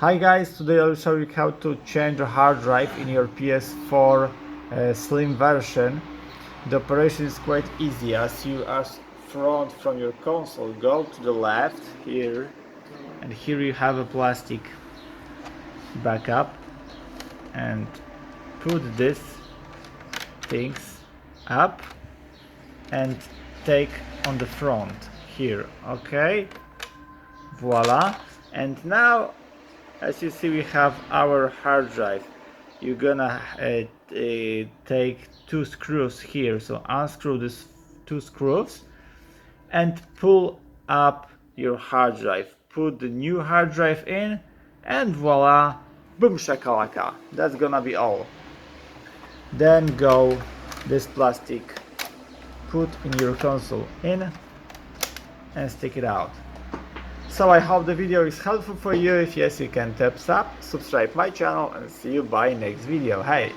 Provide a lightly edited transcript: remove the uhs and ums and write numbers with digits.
Hi guys, today I'll show you how to change a hard drive in your PS4 Slim version. The operation is quite easy. As you are front from your console, go to the left here, and here you have a plastic backup, and put this things up and take on the front here. Okay, voila. And now, as you see, we have our hard drive. You're gonna take two screws here, so unscrew these two screws and pull up your hard drive. Put the new hard drive in, and voila, boom shakalaka. That's gonna be all. Then go this plastic, put in your console in, and stick it out. So I hope the video is helpful for you. If yes, you can thumbs up, subscribe my channel, and see you by next video. Hey!